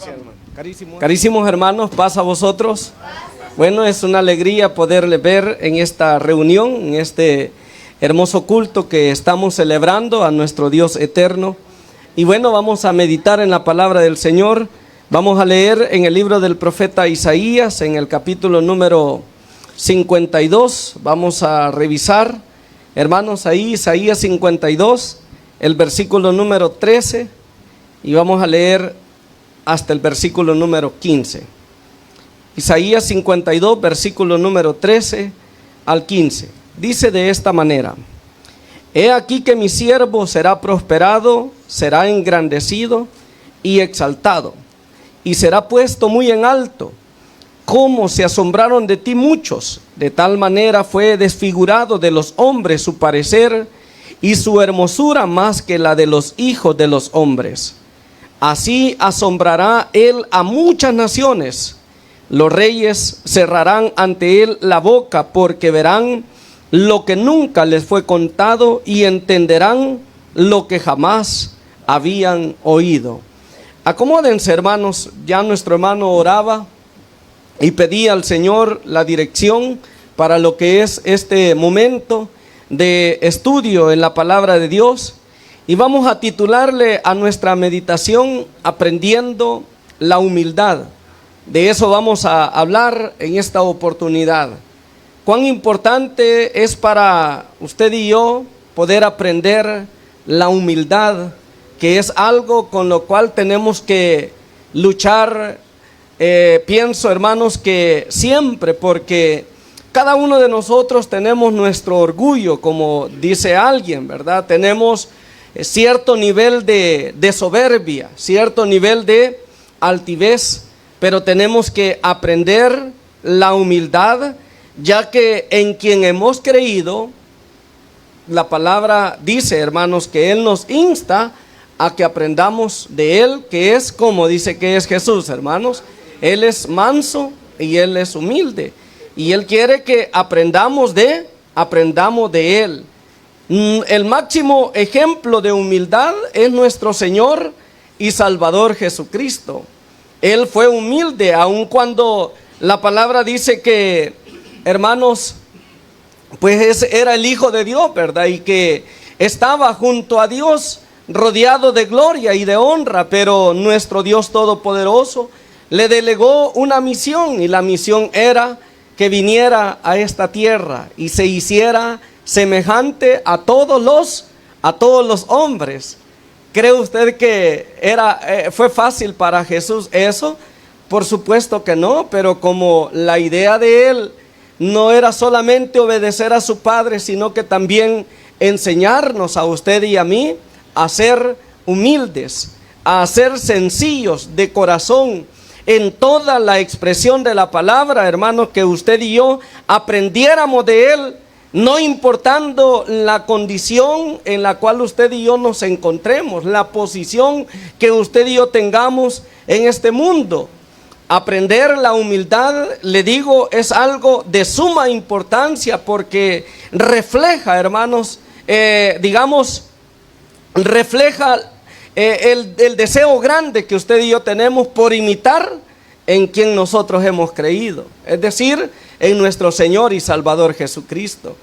Gracias, hermano. Carísimos hermanos, paz a vosotros. Bueno, es una alegría poderles ver en esta reunión, en este hermoso culto que estamos celebrando a nuestro Dios eterno. Y bueno, vamos a meditar en la palabra del Señor. Vamos a leer en el libro del profeta Isaías, en el capítulo número 52. Vamos a revisar, hermanos, ahí Isaías 52, el versículo número 13. Y vamos a leer hasta el versículo número 15. Isaías 52, versículo número 13 al 15. Dice de esta manera: He aquí que mi siervo será prosperado, será engrandecido y exaltado, y será puesto muy en alto. Como se asombraron de ti muchos, de tal manera fue desfigurado de los hombres su parecer, y su hermosura más que la de los hijos de los hombres. Así asombrará él a muchas naciones. Los reyes cerrarán ante él la boca, porque verán lo que nunca les fue contado y entenderán lo que jamás habían oído. Acomódense, hermanos. Ya nuestro hermano oraba y pedía al Señor la dirección para lo que es este momento de estudio en la palabra de Dios. Y vamos a titularle a nuestra meditación: Aprendiendo la humildad. De eso vamos a hablar en esta oportunidad. Cuán importante es para usted y yo poder aprender la humildad, que es algo con lo cual tenemos que luchar, pienso, hermanos, que siempre, porque cada uno de nosotros tenemos nuestro orgullo, como dice alguien, ¿verdad? Tenemos cierto nivel de soberbia, cierto nivel de altivez, pero tenemos que aprender la humildad, ya que en quien hemos creído, la palabra dice, hermanos, que Él nos insta a que aprendamos de Él, que es como dice que es Jesús, hermanos. Él es manso y Él es humilde, y Él quiere que aprendamos de Él. El máximo ejemplo de humildad es nuestro Señor y Salvador Jesucristo. Él fue humilde, aun cuando la palabra dice que, hermanos, pues era el Hijo de Dios, ¿verdad? Y que estaba junto a Dios, rodeado de gloria y de honra, pero nuestro Dios Todopoderoso le delegó una misión, y la misión era que viniera a esta tierra y se hiciera semejante a todos los hombres. ¿Cree usted que fue fácil para Jesús eso? Por supuesto que no, pero como la idea de Él no era solamente obedecer a su Padre, sino que también enseñarnos a usted y a mí a ser humildes, a ser sencillos de corazón en toda la expresión de la palabra, hermanos, que usted y yo aprendiéramos de Él, no importando la condición en la cual usted y yo nos encontremos, la posición que usted y yo tengamos en este mundo. Aprender la humildad, le digo, es algo de suma importancia, porque refleja, hermanos, refleja el deseo grande que usted y yo tenemos por imitar en quien nosotros hemos creído, es decir, en nuestro Señor y Salvador Jesucristo.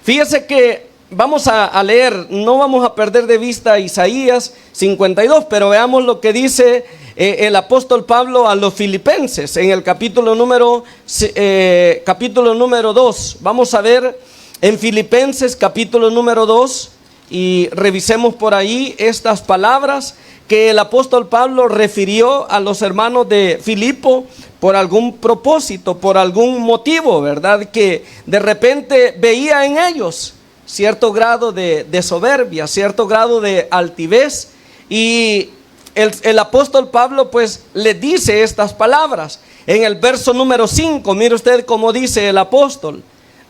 Fíjese que vamos a leer, no vamos a perder de vista Isaías 52, pero veamos lo que dice el apóstol Pablo a los filipenses en el capítulo número 2. Vamos a ver en Filipenses capítulo número 2 y revisemos por ahí estas palabras que el apóstol Pablo refirió a los hermanos de Filipo por algún propósito, por algún motivo, ¿verdad? Que de repente veía en ellos cierto grado de soberbia, cierto grado de altivez, y el apóstol Pablo pues le dice estas palabras. En el verso número 5, mire usted cómo dice el apóstol: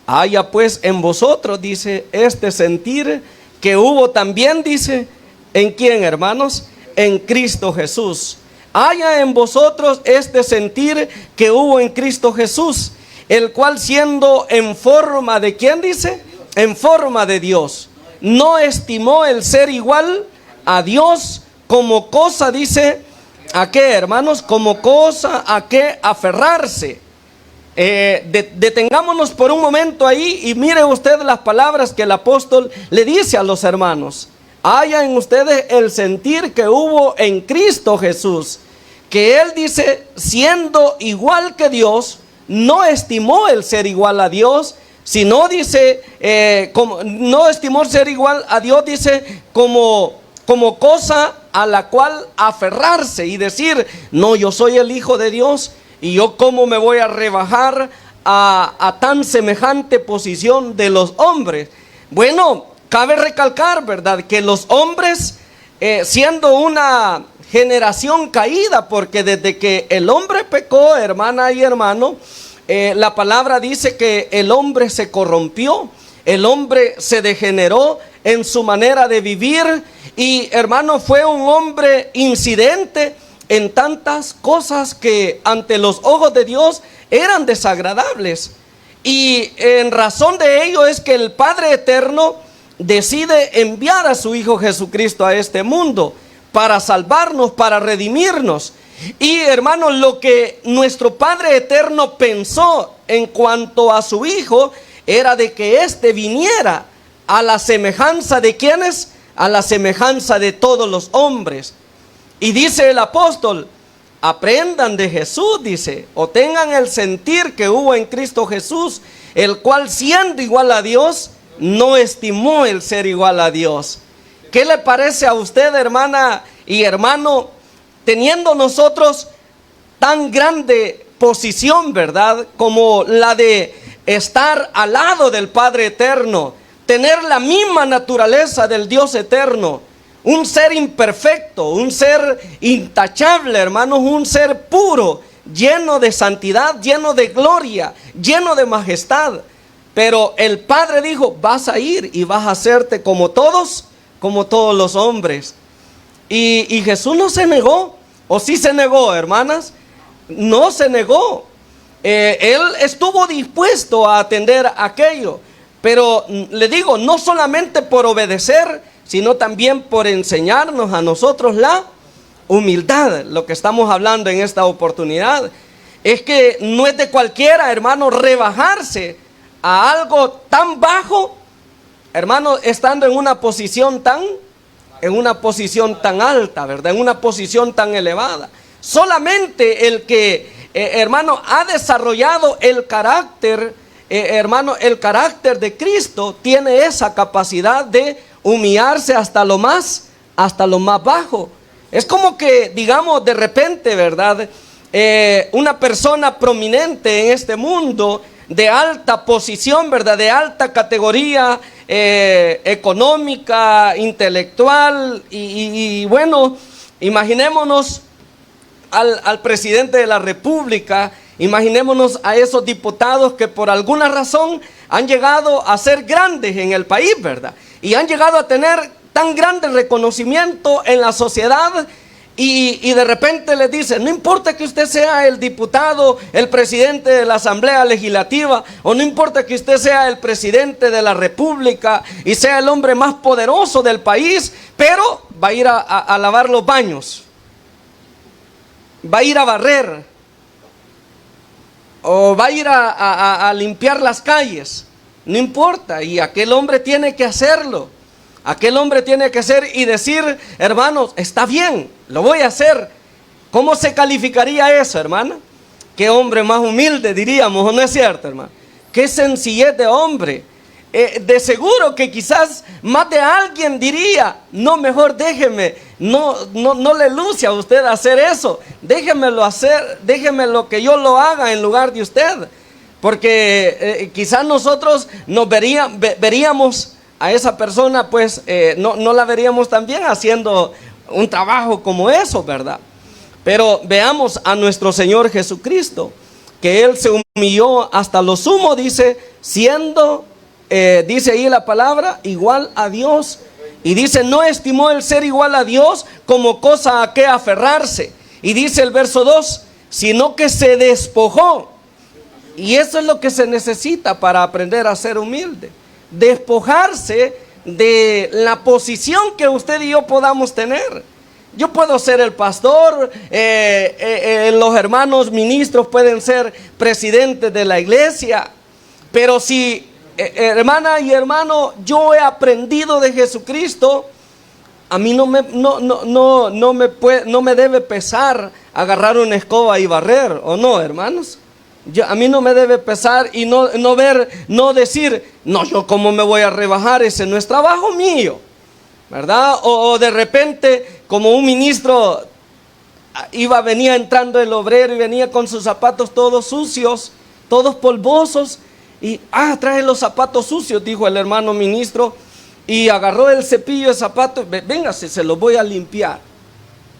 haya pues en vosotros, dice, este sentir que hubo también, dice, ¿en quién, hermanos? En Cristo Jesús. Haya en vosotros este sentir que hubo en Cristo Jesús, el cual siendo en forma de ¿quién dice? En forma de Dios, no estimó el ser igual a Dios como cosa, dice, ¿A qué, hermanos? Como cosa a qué aferrarse. Detengámonos por un momento ahí y mire usted las palabras que el apóstol le dice a los hermanos. Haya en ustedes el sentir que hubo en Cristo Jesús, que Él dice, siendo igual que Dios, no estimó el ser igual a Dios, sino dice, no estimó ser igual a Dios, dice, como cosa a la cual aferrarse y decir, no, yo soy el Hijo de Dios y yo cómo me voy a rebajar a tan semejante posición de los hombres. Bueno, cabe recalcar, ¿verdad?, que los hombres, siendo una generación caída, porque desde que el hombre pecó, hermana y hermano, la palabra dice que el hombre se corrompió, el hombre se degeneró en su manera de vivir y, hermano, fue un hombre incidente en tantas cosas que ante los ojos de Dios eran desagradables. Y en razón de ello es que el Padre Eterno decide enviar a su Hijo Jesucristo a este mundo para salvarnos, para redimirnos. Y, hermanos, lo que nuestro Padre Eterno pensó en cuanto a su Hijo era de que éste viniera a la semejanza de ¿quiénes? A la semejanza de todos los hombres. Y dice el apóstol, aprendan de Jesús, dice, o tengan el sentir que hubo en Cristo Jesús, el cual siendo igual a Dios, no estimó el ser igual a Dios. ¿Qué le parece a usted, hermana y hermano, teniendo nosotros tan grande posición, verdad, como la de estar al lado del Padre Eterno, tener la misma naturaleza del Dios eterno, un ser imperfecto, un ser intachable, hermanos, un ser puro, lleno de santidad, lleno de gloria, lleno de majestad? Pero el Padre dijo, vas a ir y vas a hacerte como todos los hombres. Y Jesús no se negó, o sí se negó, hermanas, no se negó. Él estuvo dispuesto a atender aquello, pero le digo, no solamente por obedecer, sino también por enseñarnos a nosotros la humildad. Lo que estamos hablando en esta oportunidad es que no es de cualquiera, hermano, rebajarse a algo tan bajo, hermano, estando en una posición tan alta, ¿verdad? En una posición tan elevada. Solamente el que, hermano, ha desarrollado el carácter, hermano, el carácter de Cristo, tiene esa capacidad de humillarse hasta lo más bajo. Es como que, digamos, de repente, ¿verdad?, una persona prominente en este mundo, de alta posición, ¿verdad?, de alta categoría económica, intelectual, y bueno, imaginémonos al presidente de la República, imaginémonos a esos diputados que por alguna razón han llegado a ser grandes en el país, ¿verdad?, y han llegado a tener tan grande reconocimiento en la sociedad. Y de repente les dice, no importa que usted sea el diputado, el presidente de la Asamblea Legislativa, o no importa que usted sea el presidente de la República y sea el hombre más poderoso del país, pero va a ir a lavar los baños, va a ir a barrer, o va a ir a limpiar las calles, no importa, y aquel hombre tiene que hacerlo. Aquel hombre tiene que ser y decir, hermanos, está bien, lo voy a hacer. ¿Cómo se calificaría eso, hermana? Qué hombre más humilde, diríamos, ¿o no es cierto, hermano? Qué sencillez de hombre. De seguro que quizás más de alguien diría, no, mejor déjeme, no le luce a usted hacer eso, déjemelo hacer, déjeme lo que yo lo haga en lugar de usted. Porque quizás nosotros nos veríamos a esa persona, pues no la veríamos también haciendo un trabajo como eso, ¿verdad? Pero veamos a nuestro Señor Jesucristo, que Él se humilló hasta lo sumo, dice, siendo, dice ahí la palabra, igual a Dios. Y dice, no estimó el ser igual a Dios como cosa a que aferrarse. Y dice el verso 2, sino que se despojó. Y eso es lo que se necesita para aprender a ser humilde. Despojarse de la posición que usted y yo podamos tener. Yo puedo ser el pastor, los hermanos ministros pueden ser presidentes de la iglesia, pero si, hermana y hermano, yo he aprendido de Jesucristo, a mí no me debe pesar agarrar una escoba y barrer, ¿o no, hermanos? A mí no me debe pesar y no decir, no, yo cómo me voy a rebajar, ese no es trabajo mío, ¿verdad? O de repente, como un ministro venía entrando el obrero y venía con sus zapatos todos sucios, todos polvosos, y trae los zapatos sucios, dijo el hermano ministro, y agarró el cepillo de zapatos, véngase, se los voy a limpiar.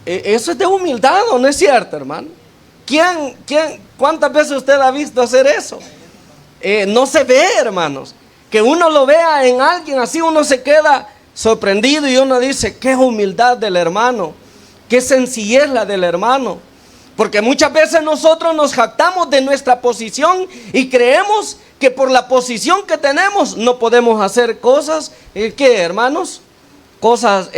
Eso es de humildad, ¿o no es cierto, hermano? ¿Cuántas veces usted ha visto hacer eso? No se ve, hermanos. Que uno lo vea en alguien así, uno se queda sorprendido y uno dice, qué humildad del hermano, qué sencillez la del hermano. Porque muchas veces nosotros nos jactamos de nuestra posición y creemos que por la posición que tenemos no podemos hacer cosas, ¿qué, hermanos? Cosas,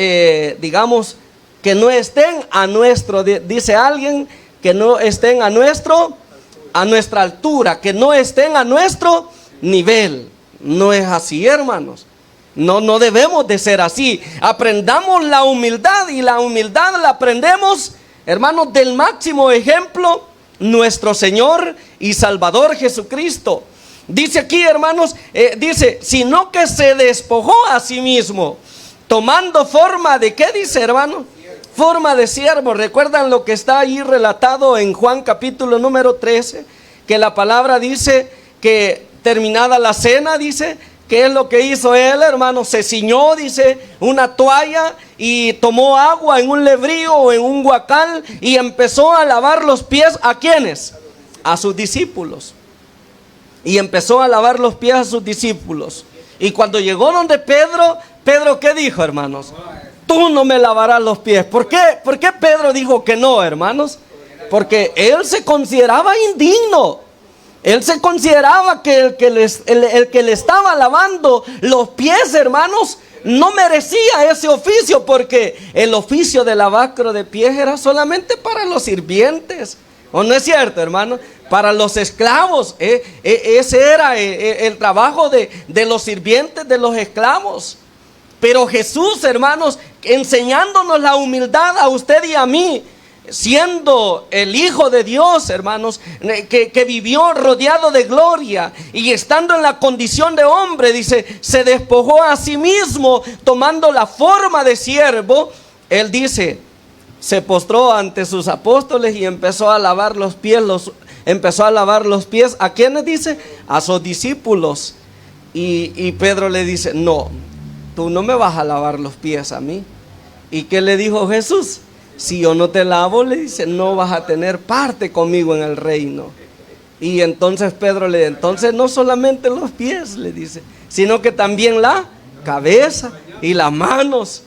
digamos, que no estén a nuestro, dice alguien, que no estén a nuestra altura, que no estén a nuestro nivel. No es así, hermanos. No debemos de ser así. Aprendamos la humildad, y la humildad la aprendemos, hermanos, del máximo ejemplo, nuestro Señor y Salvador Jesucristo. Dice aquí, hermanos, dice, sino que se despojó a sí mismo, tomando forma de, ¿qué dice, hermano? Forma de siervo. ¿Recuerdan lo que está ahí relatado en Juan capítulo número 13? Que la palabra dice que terminada la cena, dice, ¿qué es lo que hizo él, hermano? Se ciñó, dice, una toalla y tomó agua en un lebrío o en un guacal y empezó a lavar los pies. ¿A quiénes? A sus discípulos. Y empezó a lavar los pies a sus discípulos. Y cuando llegó donde Pedro, ¿qué dijo, hermanos? Tú no me lavarás los pies. ¿Por qué? ¿Por qué Pedro dijo que no, hermanos? Porque él se consideraba indigno. Él se consideraba que el que le estaba lavando los pies, hermanos, no merecía ese oficio, porque el oficio de lavacro de pies era solamente para los sirvientes. ¿O no es cierto, hermano? Para los esclavos. Ese era el trabajo de los sirvientes, de los esclavos. Pero Jesús, hermanos, enseñándonos la humildad a usted y a mí, siendo el Hijo de Dios, hermanos, que vivió rodeado de gloria y estando en la condición de hombre, dice, se despojó a sí mismo, tomando la forma de siervo. Él dice, se postró ante sus apóstoles y empezó a lavar los pies, ¿a quiénes dice? A sus discípulos. Y Pedro le dice, no, tú no me vas a lavar los pies a mí. ¿Y qué le dijo Jesús? Si yo no te lavo, le dice, no vas a tener parte conmigo en el reino. Y entonces Pedro le dice, entonces no solamente los pies, le dice, sino que también la cabeza y las manos.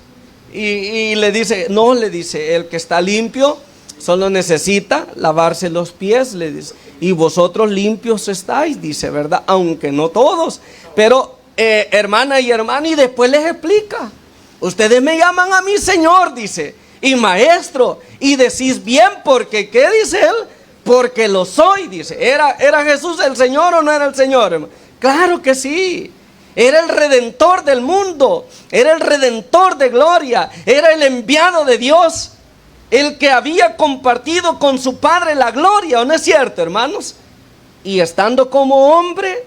Y le dice, no, le dice, el que está limpio solo necesita lavarse los pies, le dice. Y vosotros limpios estáis, dice, ¿verdad? Aunque no todos. Pero hermana y hermano, y después les explica, ustedes me llaman a mí Señor, dice, y maestro, y decís bien, porque ¿qué dice él? Porque lo soy, dice. ¿Era Jesús el Señor o no era el Señor, hermano? Claro que sí. Era el redentor del mundo, era el redentor de gloria, era el enviado de Dios, el que había compartido con su Padre la gloria, ¿o no es cierto, hermanos? Y estando como hombre,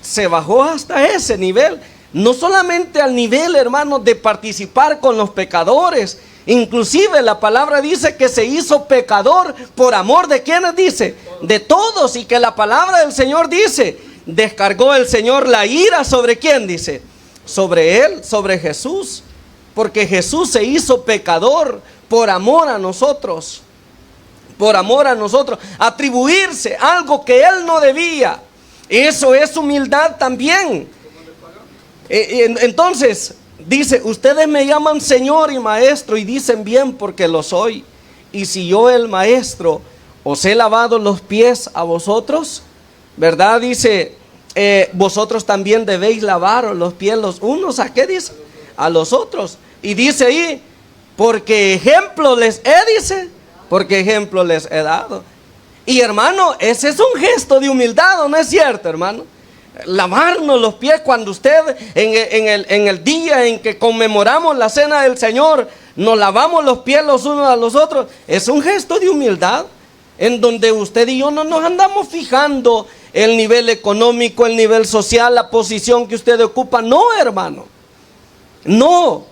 se bajó hasta ese nivel. No solamente al nivel, hermanos, de participar con los pecadores. Inclusive la palabra dice que se hizo pecador por amor de quienes, dice, de todos. Y que la palabra del Señor dice, descargó el Señor la ira sobre quién, dice, sobre él, sobre Jesús. Porque Jesús se hizo pecador por amor a nosotros. Por amor a nosotros. Atribuirse algo que él no debía. Eso es humildad también. Entonces dice, ustedes me llaman Señor y Maestro y dicen bien, porque lo soy. Y si yo, el Maestro, os he lavado los pies a vosotros, ¿verdad? Dice, vosotros también debéis lavar los pies los unos, ¿a qué dice? A los otros. Y dice ahí, porque ejemplo les he, dice, porque ejemplo les he dado. Y hermano, ese es un gesto de humildad, ¿o no es cierto, hermano? Lavarnos los pies cuando usted en el día en que conmemoramos la cena del Señor, nos lavamos los pies los unos a los otros, es un gesto de humildad, en donde usted y yo no nos andamos fijando el nivel económico, el nivel social, la posición que usted ocupa. No, hermano, no.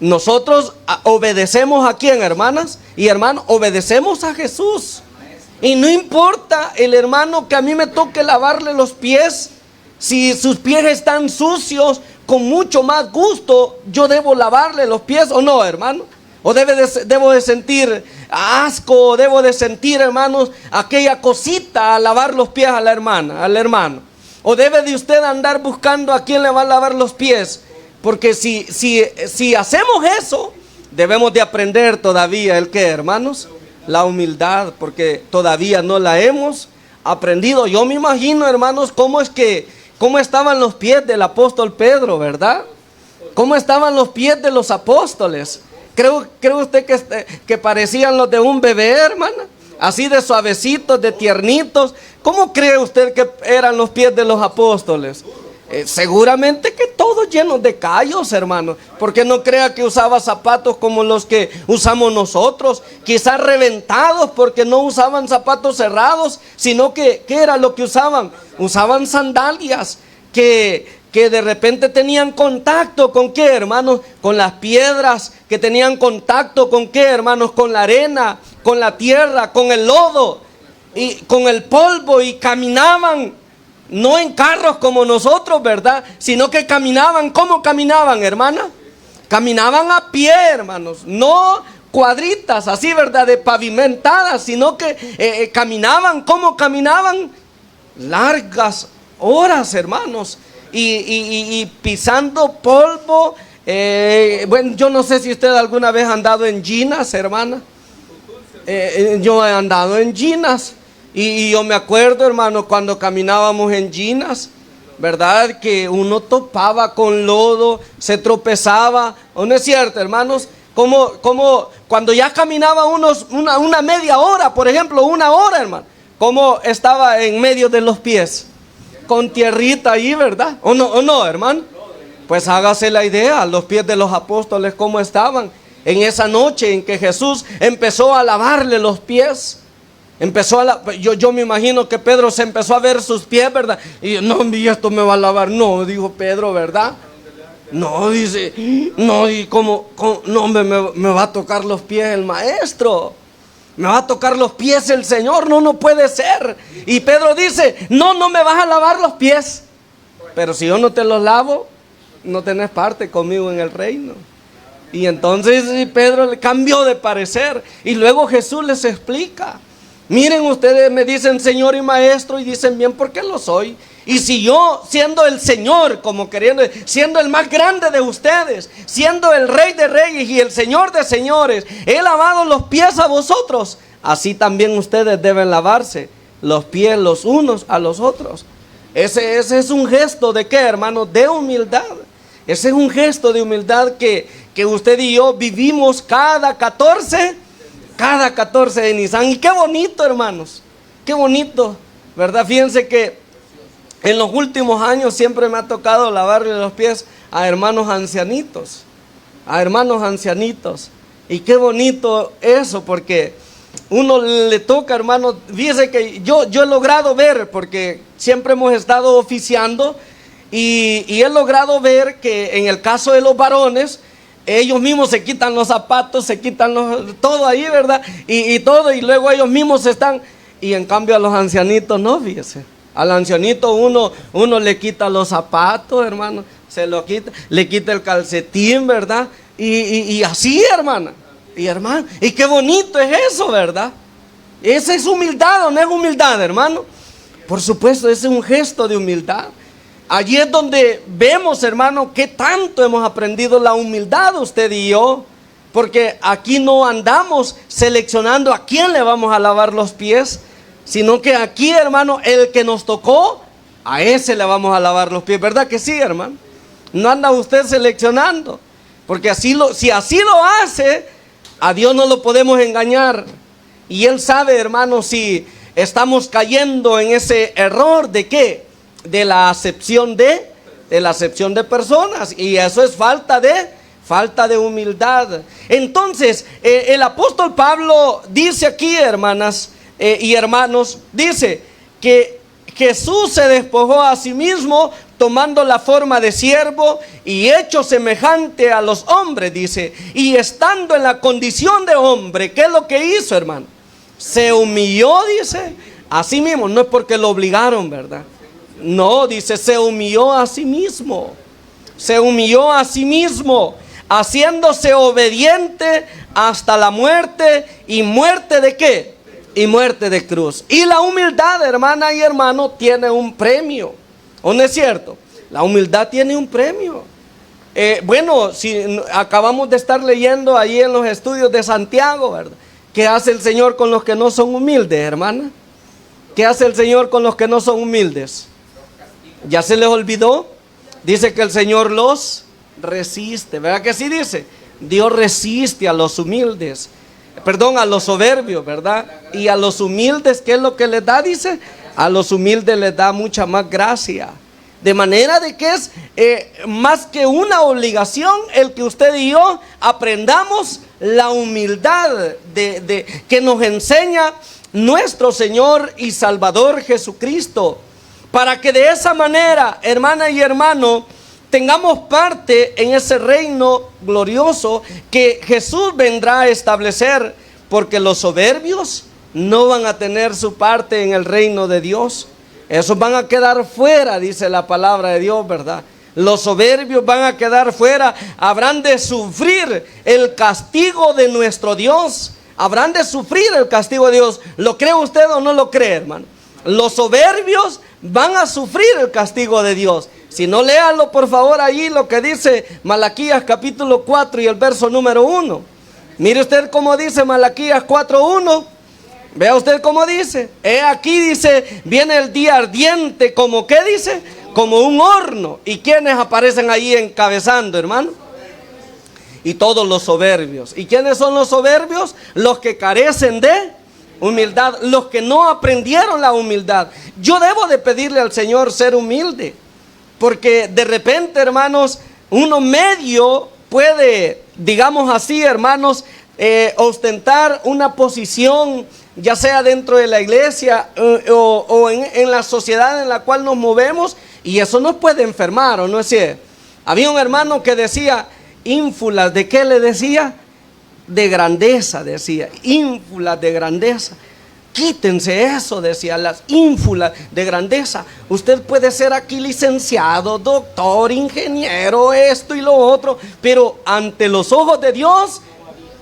Nosotros obedecemos a quién, hermanas y hermanos, obedecemos a Jesús. Y no importa el hermano que a mí me toque lavarle los pies, si sus pies están sucios, con mucho más gusto yo debo lavarle los pies, ¿o no, hermano? O debo de sentir asco, debo de sentir, hermanos, aquella cosita al lavar los pies a la hermana, al hermano. O debe de usted andar buscando a quién le va a lavar los pies. Porque si hacemos eso, debemos de aprender todavía el qué, hermanos, la humildad, porque todavía no la hemos aprendido. Yo me imagino, hermanos, cómo estaban los pies del apóstol Pedro, ¿verdad? Cómo estaban los pies de los apóstoles. ¿Cree usted que parecían los de un bebé, hermana? Así de suavecitos, de tiernitos. ¿Cómo cree usted que eran los pies de los apóstoles? Seguramente que todos llenos de callos, hermano. Porque no crea que usaba zapatos como los que usamos nosotros, quizás reventados, porque no usaban zapatos cerrados, sino que ¿qué era lo que usaban? Usaban sandalias que de repente tenían contacto con ¿qué, hermanos? Con las piedras, que tenían contacto con ¿qué, hermanos? Con la arena, con la tierra, con el lodo y con el polvo, y caminaban. No en carros como nosotros, ¿verdad? Sino que caminaban. ¿Cómo caminaban, hermana? Caminaban a pie, hermanos. No cuadritas así, ¿verdad? De pavimentadas, sino que caminaban. ¿Cómo caminaban? Largas horas, hermanos. Y pisando polvo. Bueno, yo no sé si usted alguna vez ha andado en ginas, hermana. Yo he andado en ginas. Y yo me acuerdo, hermano, cuando caminábamos en ginas, ¿verdad? Que uno topaba con lodo, se tropezaba. ¿O no es cierto, hermanos? Como cuando ya caminaba una media hora, por ejemplo, una hora, hermano, como estaba en medio de los pies, con tierrita ahí, ¿verdad? ¿O no, hermano? Pues hágase la idea, los pies de los apóstoles, cómo estaban en esa noche en que Jesús empezó a lavarle los pies. Yo me imagino que Pedro se empezó a ver sus pies, ¿verdad? Y no, y esto me va a lavar. No, dijo Pedro, ¿verdad? No, dice, no, y no, me va a tocar los pies el maestro. Me va a tocar los pies el Señor. No puede ser. Y Pedro dice, no me vas a lavar los pies. Pero si yo no te los lavo, no tenés parte conmigo en el reino. Y entonces Pedro le cambió de parecer. Y luego Jesús les explica. Miren, ustedes me dicen Señor y Maestro, y dicen bien porque lo soy. Y si yo, siendo el Señor, siendo el más grande de ustedes, siendo el Rey de Reyes y el Señor de Señores, he lavado los pies a vosotros, así también ustedes deben lavarse los pies los unos a los otros. Ese es un gesto de ¿qué, hermano? De humildad. Ese es un gesto de humildad que usted y yo vivimos cada 14 de Nisan. Y qué bonito, hermanos, qué bonito, ¿verdad? Fíjense que en los últimos años siempre me ha tocado lavarle los pies a hermanos ancianitos. Y qué bonito eso, porque uno le toca, hermano. Fíjense que yo he logrado ver, porque siempre hemos estado oficiando, y he logrado ver que en el caso de los varones, ellos mismos se quitan los zapatos, se quitan todo ahí, ¿verdad? Y todo, y luego ellos mismos están. Y en cambio a los ancianitos no, fíjese. Al ancianito uno le quita los zapatos, hermano, se lo quita, le quita el calcetín, ¿verdad? Y así, hermana. Y qué bonito es eso, ¿verdad? Esa es humildad, ¿o no es humildad, hermano? Por supuesto, ese es un gesto de humildad. Allí es donde vemos, hermano, qué tanto hemos aprendido la humildad usted y yo. Porque aquí no andamos seleccionando a quién le vamos a lavar los pies, sino que aquí, hermano, el que nos tocó, a ese le vamos a lavar los pies. ¿Verdad que sí, hermano? No anda usted seleccionando. Porque si así lo hace, a Dios no lo podemos engañar. Y Él sabe, hermanos, si estamos cayendo en ese error de ¿qué? De la acepción de personas. Y eso es falta de humildad. Entonces, el apóstol Pablo dice aquí, hermanas y hermanos, dice que Jesús se despojó a sí mismo, tomando la forma de siervo y hecho semejante a los hombres, dice, y estando en la condición de hombre. ¿Qué es lo que hizo, hermano? Se humilló, dice, a sí mismo. No es porque lo obligaron, ¿verdad? No, dice, se humilló a sí mismo. Se humilló a sí mismo, haciéndose obediente hasta la muerte. ¿Y muerte de qué? Y muerte de cruz. Y la humildad, hermana y hermano, tiene un premio. ¿O no es cierto? La humildad tiene un premio. Bueno, si acabamos de estar leyendo ahí en los estudios de Santiago, ¿verdad? ¿Qué hace el Señor con los que no son humildes, hermana? ¿Qué hace el Señor con los que no son humildes? ¿Ya se les olvidó? Dice que el Señor los resiste. ¿Verdad que sí dice? Dios resiste a los humildes. Perdón, a los soberbios, ¿verdad? Y a los humildes, ¿qué es lo que les da? Dice, a los humildes les da mucha más gracia. De manera de que es más que una obligación el que usted y yo aprendamos la humildad que nos enseña nuestro Señor y Salvador Jesucristo. Para que de esa manera, hermana y hermano, tengamos parte en ese reino glorioso que Jesús vendrá a establecer. Porque los soberbios no van a tener su parte en el reino de Dios. Esos van a quedar fuera, dice la palabra de Dios, ¿verdad? Los soberbios van a quedar fuera. Habrán de sufrir el castigo de nuestro Dios. Habrán de sufrir el castigo de Dios. ¿Lo cree usted o no lo cree, hermano? Los soberbios van a sufrir el castigo de Dios. Si no, léalo por favor allí lo que dice Malaquías capítulo 4 y el verso número 1. Mire usted cómo dice Malaquías 4:1. Vea usted cómo dice. Aquí dice, viene el día ardiente como, ¿qué dice? Como un horno. ¿Y quiénes aparecen ahí encabezando, hermano? Y todos los soberbios. ¿Y quiénes son los soberbios? Los que carecen de humildad, los que no aprendieron la humildad. Yo debo de pedirle al Señor ser humilde, porque de repente, hermanos, uno medio puede, digamos así, hermanos, ostentar una posición, ya sea dentro de la iglesia o en la sociedad en la cual nos movemos, y eso nos puede enfermar, ¿o no es cierto? Había un hermano que decía ínfulas. ¿De qué le decía? De grandeza, decía, ínfulas de grandeza. Quítense eso, decía, las ínfulas de grandeza. Usted puede ser aquí licenciado, doctor, ingeniero, esto y lo otro, pero ante los ojos de Dios,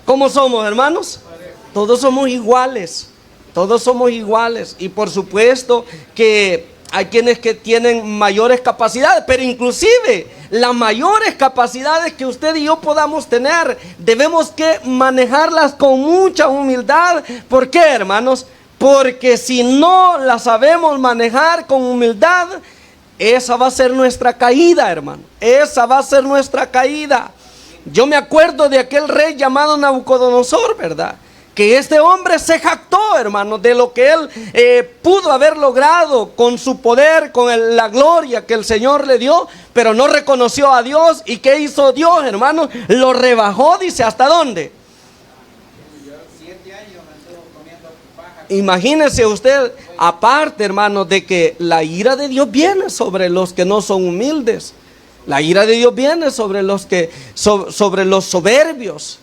¿cómo somos, hermanos? Todos somos iguales. Todos somos iguales. Y por supuesto que hay quienes que tienen mayores capacidades, pero inclusive las mayores capacidades que usted y yo podamos tener, debemos que manejarlas con mucha humildad. ¿Por qué, hermanos? Porque si no las sabemos manejar con humildad, esa va a ser nuestra caída, hermano. Esa va a ser nuestra caída. Yo me acuerdo de aquel rey llamado Nabucodonosor, ¿verdad? Que este hombre se jactó, hermano, de lo que él pudo haber logrado con su poder, con la gloria que el Señor le dio, pero no reconoció a Dios. ¿Y qué hizo Dios, hermano? Lo rebajó, dice, ¿hasta dónde? 7 años anduvo comiendo paja. Imagínese usted, aparte, hermano, de que la ira de Dios viene sobre los que no son humildes. La ira de Dios viene sobre los sobre los soberbios.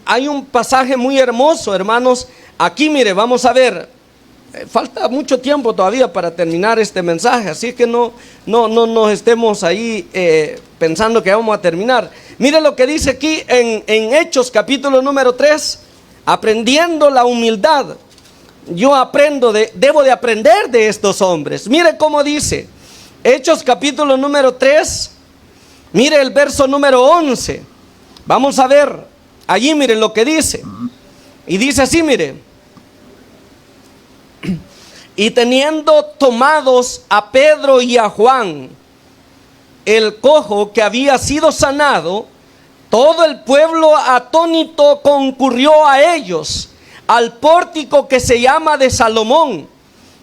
Hay un pasaje muy hermoso, hermanos. Aquí, mire, vamos a ver. Falta mucho tiempo todavía para terminar este mensaje, así que no nos estemos ahí pensando que vamos a terminar. Mire lo que dice aquí en Hechos capítulo número 3. Aprendiendo la humildad. Yo debo de aprender de estos hombres. Mire cómo dice Hechos capítulo número 3. Mire el verso número 11. Vamos a ver. Allí miren lo que dice. Y dice así, mire. Y teniendo tomados a Pedro y a Juan, el cojo que había sido sanado, Todo el pueblo atónito concurrió a ellos, al pórtico que se llama de Salomón.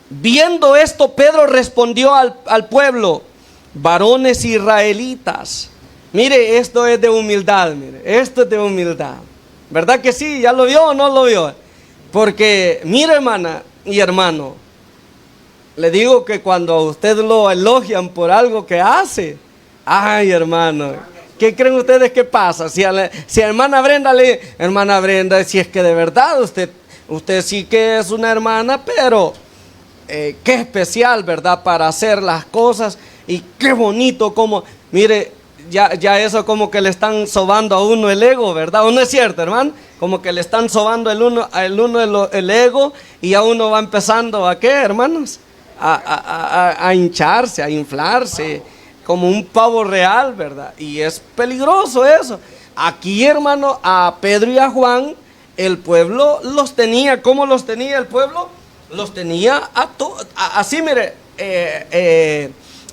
Viendo esto, Pedro respondió al pueblo: varones israelitas. Mire, esto es de humildad, mire, esto es de humildad. ¿Verdad que sí? ¿Ya lo vio o no lo vio? Porque, mire, hermana y hermano, le digo que cuando a usted lo elogian por algo que hace, ay, hermano, ¿qué creen ustedes que pasa? Si a hermana Brenda hermana Brenda, si es que de verdad usted sí que es una hermana, pero qué especial, ¿verdad? Para hacer las cosas, y qué bonito como, mire, ya eso como que le están sobando a uno el ego, ¿verdad? ¿O no es cierto, hermano? Como que le están sobando el ego, y a uno va empezando ¿a qué, hermanos? A hincharse, a inflarse, como un pavo real, ¿verdad? Y es peligroso eso. Aquí, hermano, a Pedro y a Juan, el pueblo los tenía. ¿Cómo los tenía el pueblo? Los tenía así, mire,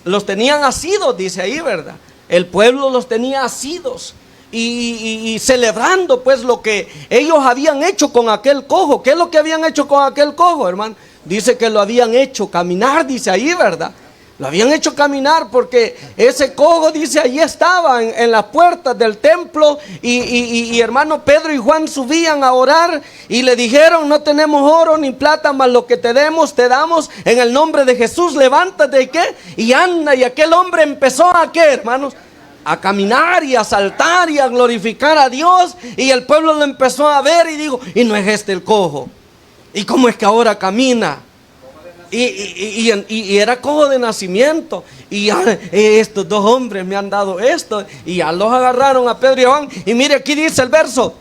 los tenían asidos, dice ahí, ¿verdad? El pueblo los tenía asidos y celebrando pues lo que ellos habían hecho con aquel cojo. ¿Qué es lo que habían hecho con aquel cojo, hermano? Dice que lo habían hecho caminar, dice ahí, ¿verdad? Lo habían hecho caminar porque ese cojo, dice, allí estaba en las puertas del templo, y hermano, Pedro y Juan subían a orar y le dijeron: no tenemos oro ni plata, mas lo que te damos en el nombre de Jesús. Levántate, ¿y qué? Y anda. Y aquel hombre empezó ¿a qué, hermanos? A caminar y a saltar y a glorificar a Dios. Y el pueblo lo empezó a ver y dijo: ¿y no es este el cojo? ¿Y cómo es que ahora camina? Y era cojo de nacimiento. Y estos dos hombres me han dado esto. Y ya los agarraron a Pedro y a Juan. Y mire, aquí dice el verso: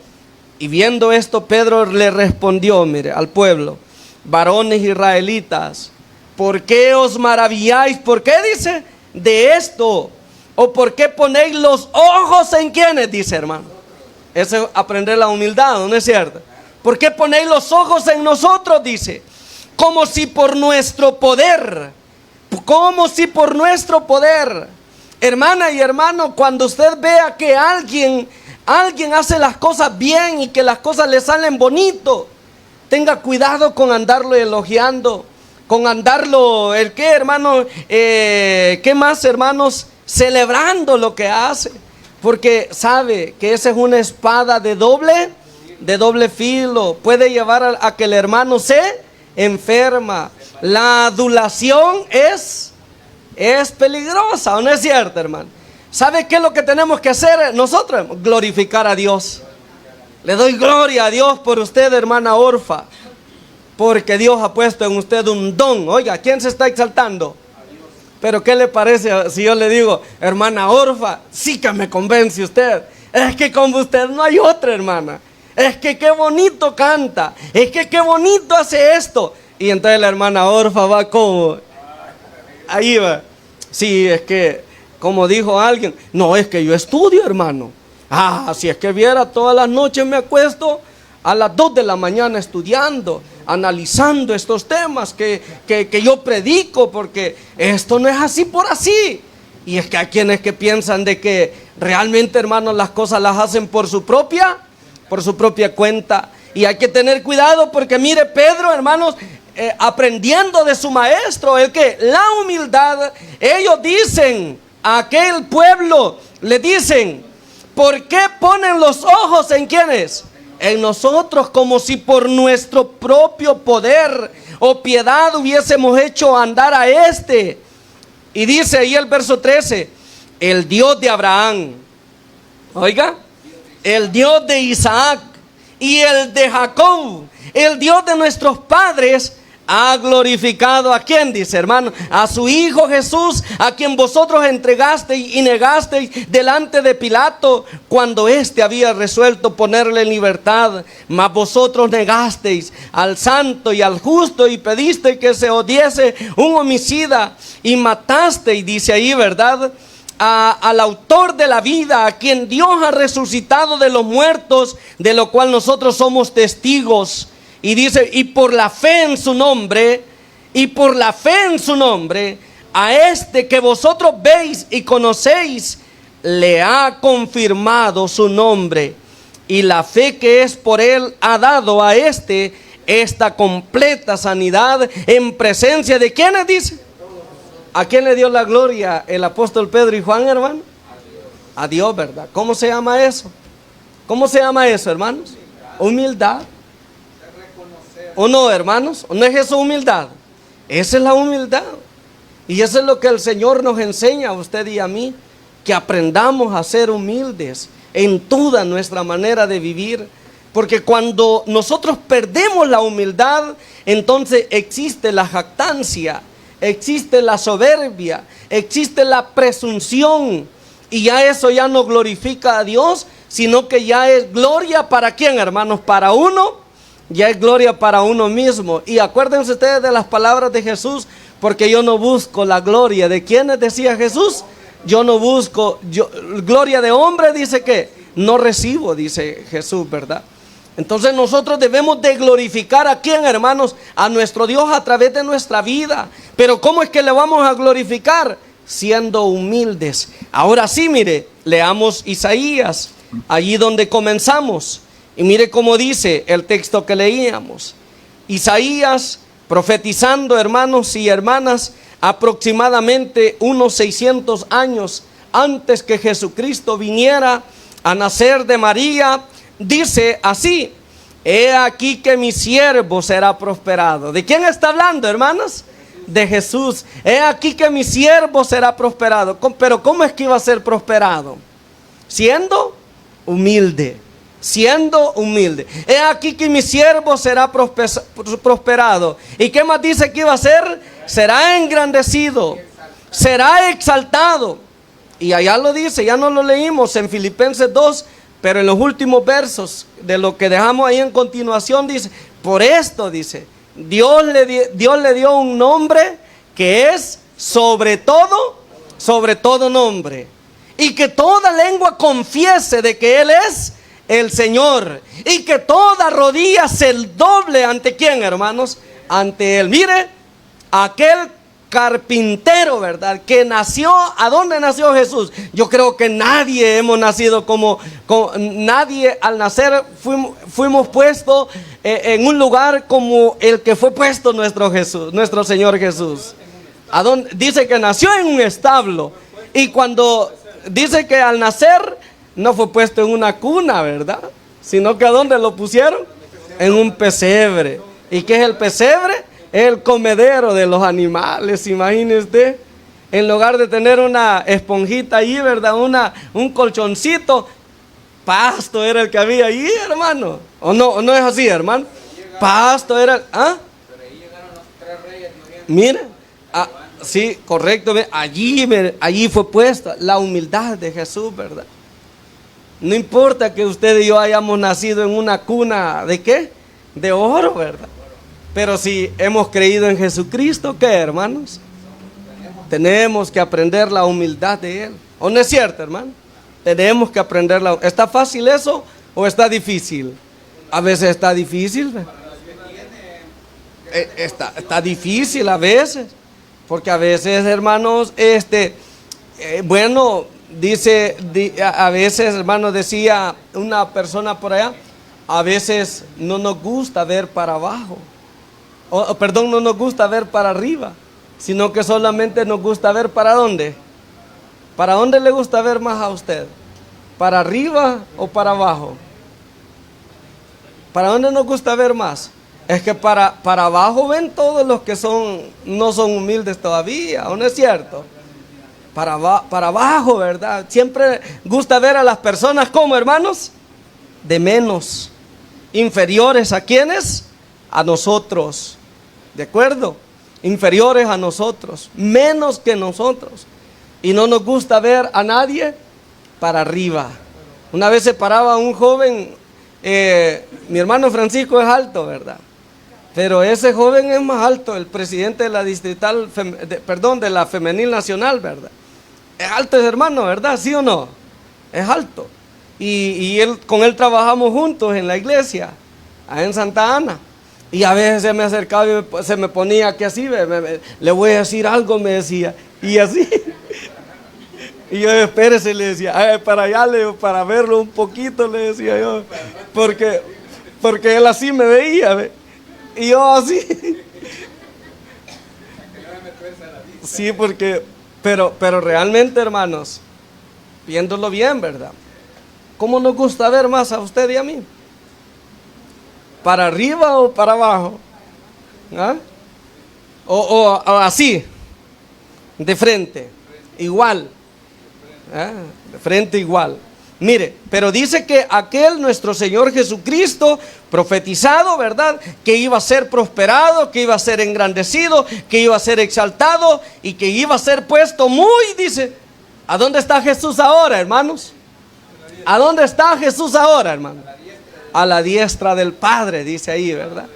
y viendo esto, Pedro le respondió, mire, al pueblo: varones israelitas, ¿por qué os maravilláis? ¿Por qué dice de esto? ¿O por qué ponéis los ojos en quiénes? Dice, hermano. Eso es aprender la humildad, ¿no es cierto? ¿Por qué ponéis los ojos en nosotros? Dice, como si por nuestro poder, hermana y hermano, cuando usted vea que alguien hace las cosas bien y que las cosas le salen bonito, tenga cuidado con andarlo elogiando, con andarlo, ¿el qué, hermano? ¿Qué más, hermanos? Celebrando lo que hace, porque sabe que esa es una espada de doble filo. Puede llevar a que el hermano se enferma. La adulación es peligrosa, ¿o no es cierto, hermano? ¿Sabe qué es lo que tenemos que hacer nosotros? Glorificar a Dios. Le doy gloria a Dios por usted, hermana Orfa, porque Dios ha puesto en usted un don. Oiga, ¿quién se está exaltando? Pero ¿qué le parece si yo le digo: hermana Orfa? Sí que me convence usted. Es que como usted no hay otra, hermana. Es que qué bonito canta. Es que qué bonito hace esto. Y entonces la hermana Orfa va como, ahí va. Sí, es que, como dijo alguien, no, es que yo estudio, hermano. Si es que viera, todas las noches me acuesto a las 2 de la mañana estudiando, analizando estos temas que yo predico, porque esto no es así por así. Y es que hay quienes que piensan de que realmente, hermanos, las cosas las hacen por su propia cuenta. Y hay que tener cuidado, porque mire, Pedro, hermanos, aprendiendo de su maestro, la humildad, ellos dicen a aquel pueblo, le dicen: ¿por qué ponen los ojos en quiénes? En nosotros, como si por nuestro propio poder o piedad hubiésemos hecho andar a este. Y dice ahí el verso 13: el Dios de Abraham, oiga, el Dios de Isaac y el de Jacob, el Dios de nuestros padres, ha glorificado ¿a quién? Dice, hermano, a su Hijo Jesús, a quien vosotros entregasteis y negasteis delante de Pilato, cuando éste había resuelto ponerle en libertad. Mas vosotros negasteis al santo y al justo, y pedisteis que se os diese un homicida, y matasteis, dice ahí, ¿verdad?, al autor de la vida, a quien Dios ha resucitado de los muertos, de lo cual nosotros somos testigos. Y dice: y por la fe en su nombre, a este que vosotros veis y conocéis, le ha confirmado su nombre, y la fe que es por él ha dado a esta completa sanidad en presencia de ¿quiénes dice? ¿A quién le dio la gloria el apóstol Pedro y Juan, hermano? A Dios, ¿verdad? ¿Cómo se llama eso? ¿Cómo se llama eso, hermanos? Humildad. ¿O no, hermanos? ¿O no es eso humildad? Esa es la humildad. Y eso es lo que el Señor nos enseña a usted y a mí, que aprendamos a ser humildes en toda nuestra manera de vivir. Porque cuando nosotros perdemos la humildad, entonces existe la jactancia, existe la soberbia, existe la presunción. Y ya eso ya no glorifica a Dios, sino que ya es gloria para quién, hermanos, para uno. Ya es gloria para uno mismo. Y acuérdense ustedes de las palabras de Jesús, porque yo no busco la gloria de quienes, decía Jesús. Yo no busco, gloria de hombre, dice que no recibo, dice Jesús, ¿verdad? Entonces nosotros debemos de glorificar a quién, hermanos, a nuestro Dios a través de nuestra vida. Pero ¿cómo es que le vamos a glorificar? Siendo humildes. Ahora sí, mire, leamos Isaías, allí donde comenzamos. Y mire cómo dice el texto que leíamos. Isaías profetizando, hermanos y hermanas, aproximadamente unos 600 años antes que Jesucristo viniera a nacer de María, dice así: he aquí que mi siervo será prosperado. ¿De quién está hablando, hermanos? De Jesús. He aquí que mi siervo será prosperado. Pero ¿cómo es que iba a ser prosperado? Siendo humilde. Siendo humilde. He aquí que mi siervo será prosperado. ¿Y qué más dice que iba a ser? Será engrandecido, será exaltado. Y allá lo dice, ya no lo leímos en Filipenses 2, pero en los últimos versos de lo que dejamos ahí en continuación dice: por esto, dice, Dios le dio un nombre que es sobre todo nombre, y que toda lengua confiese de que Él es el Señor, y que toda rodilla se doble ante quién, hermanos, ante Él. Mire, aquel carpintero, ¿verdad? Que nació, ¿a dónde nació Jesús? Yo creo que nadie hemos nacido como nadie al nacer fuimos puestos en un lugar como el que fue puesto nuestro Jesús, nuestro Señor Jesús. ¿A dónde? Dice que nació en un establo, y cuando dice que al nacer no fue puesto en una cuna, ¿verdad? Sino que ¿a dónde lo pusieron? En un pesebre. ¿Y qué es el pesebre? El comedero de los animales, imagínese usted. En lugar de tener una esponjita ahí, ¿verdad? Un colchoncito, pasto era el que había ahí, hermano. ¿O no es así, hermano? Pasto era... ¿Ah? Pero ahí llegaron los 3 reyes de Oriente. Mire, sí, correcto. Allí fue puesta la humildad de Jesús, ¿verdad? No importa que usted y yo hayamos nacido en una cuna ¿de qué? De oro, ¿verdad? Pero si hemos creído en Jesucristo, ¿qué, hermanos? Tenemos que aprender la humildad de Él. ¿O no es cierto, hermano? Tenemos que aprender la humildad. ¿Está fácil eso o está difícil? A veces está difícil, ¿verdad? Está difícil a veces. Porque a veces, hermanos, bueno, a veces, hermano, decía una persona por allá, a veces no nos gusta ver para abajo. Perdón, no nos gusta ver para arriba, sino que solamente nos gusta ver para dónde. ¿Para dónde le gusta ver más a usted? ¿Para arriba o para abajo? ¿Para dónde nos gusta ver más? Es que para abajo ven todos los que no son humildes todavía, ¿o no es cierto? Para abajo, ¿verdad? Siempre gusta ver a las personas como, hermanos, de menos, inferiores a quienes, a nosotros, ¿de acuerdo? Inferiores a nosotros, menos que nosotros. Y no nos gusta ver a nadie para arriba. Una vez se paraba un joven, mi hermano Francisco es alto, ¿verdad? Pero ese joven es más alto, el presidente de la distrital, de la femenil nacional, ¿verdad? Es alto ese hermano, ¿verdad? ¿Sí o no? Es alto. Y con él trabajamos juntos en la iglesia, allá en Santa Ana. Y a veces se me acercaba y se me ponía aquí así, le voy a decir algo, me decía. Y así. Y yo, espérese, le decía, "Ay, para allá, para verlo un poquito", le decía yo, porque él así me veía, ¿ve? Y yo así. Sí, pero realmente, hermanos, viéndolo bien, ¿verdad? ¿Cómo nos gusta ver más a usted y a mí? ¿Para arriba o para abajo? ¿Ah? O así, de frente, igual. ¿Ah? De frente igual. Mire, pero dice que aquel nuestro Señor Jesucristo, profetizado, ¿verdad? Que iba a ser prosperado, que iba a ser engrandecido, que iba a ser exaltado y que iba a ser puesto muy, dice. ¿A dónde está Jesús ahora, hermanos? ¿A dónde está Jesús ahora, hermano? A la diestra del Padre, dice ahí, ¿verdad?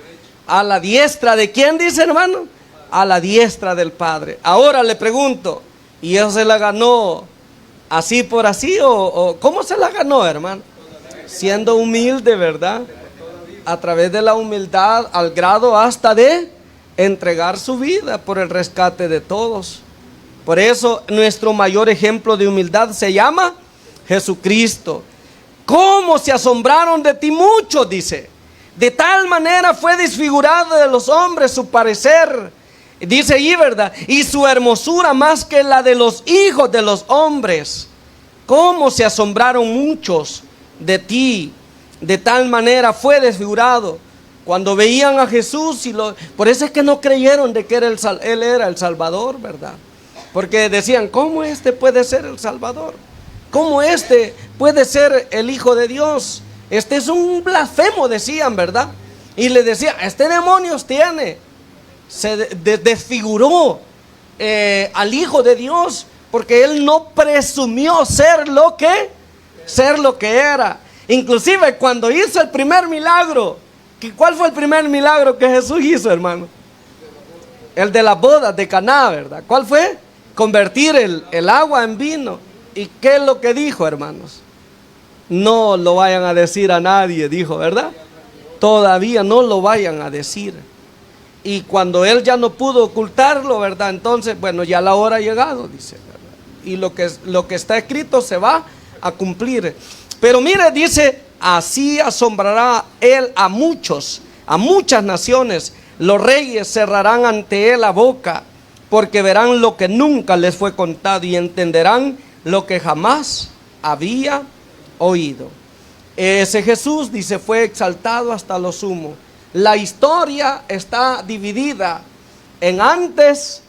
¿A la diestra de quién, dice, hermano? A la diestra del Padre. Ahora le pregunto, ¿y eso se la ganó así por así o cómo se la ganó, hermano? Siendo humilde, ¿verdad? A través de la humildad, al grado hasta de entregar su vida por el rescate de todos. Por eso nuestro mayor ejemplo de humildad se llama Jesucristo. ¿Cómo se asombraron de ti muchos? Dice. De tal manera fue desfigurado de los hombres su parecer. Dice allí, ¿verdad? Y su hermosura más que la de los hijos de los hombres. ¿Cómo se asombraron muchos de ti? De tal manera fue desfigurado. Cuando veían a Jesús, por eso es que no creyeron de que Él era el Salvador, ¿verdad? Porque decían, ¿cómo este puede ser el Salvador? ¿Cómo este puede ser el Hijo de Dios? Este es un blasfemo, decían, ¿verdad? Y le decían, este demonios tiene. Se desfiguró al Hijo de Dios, porque Él no presumió ser lo que era. Inclusive cuando hizo el primer milagro, ¿cuál fue el primer milagro que Jesús hizo, hermano? El de las bodas de Caná, ¿verdad? ¿Cuál fue? Convertir el agua en vino. ¿Y qué es lo que dijo, hermanos? No lo vayan a decir a nadie, dijo, ¿verdad? Todavía no lo vayan a decir. Y cuando Él ya no pudo ocultarlo, ¿verdad? Entonces, bueno, ya la hora ha llegado, dice, ¿verdad? Y lo que está escrito se va a cumplir. Pero mire, dice, así asombrará Él a muchas naciones. Los reyes cerrarán ante Él la boca, porque verán lo que nunca les fue contado y entenderán lo que jamás había oído. Ese Jesús, dice, fue exaltado hasta lo sumo. La historia está dividida en antes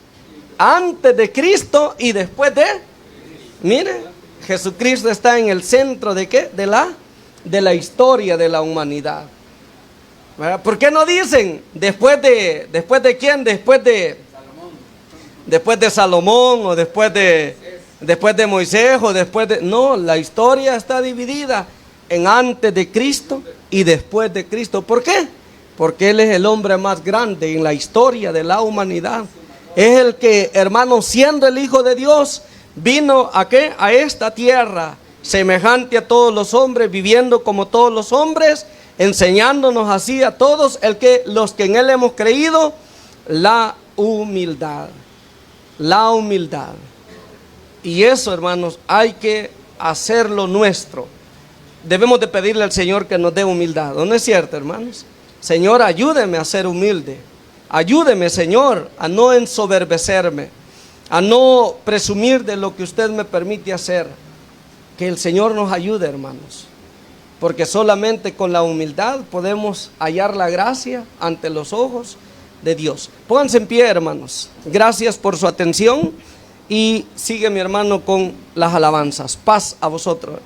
de Cristo y después de. Mire, Jesucristo está en el centro de ¿qué? De la historia de la humanidad. ¿Verdad? ¿Por qué no dicen después de quién? Después de Salomón o después de Moisés o después de. No, la historia está dividida en antes de Cristo y después de Cristo. ¿Por qué? Porque Él es el hombre más grande en la historia de la humanidad. Es el que, hermano, siendo el Hijo de Dios, vino ¿a qué? A esta tierra, semejante a todos los hombres, viviendo como todos los hombres, enseñándonos así a todos los que en Él hemos creído, la humildad. La humildad. Y eso, hermanos, hay que hacerlo nuestro. Debemos de pedirle al Señor que nos dé humildad. ¿No es cierto, hermanos? Señor, ayúdeme a ser humilde. Ayúdeme, Señor, a no ensoberbecerme, a no presumir de lo que usted me permite hacer. Que el Señor nos ayude, hermanos, porque solamente con la humildad podemos hallar la gracia ante los ojos de Dios. Pónganse en pie, hermanos. Gracias por su atención y sigue mi hermano con las alabanzas. Paz a vosotros.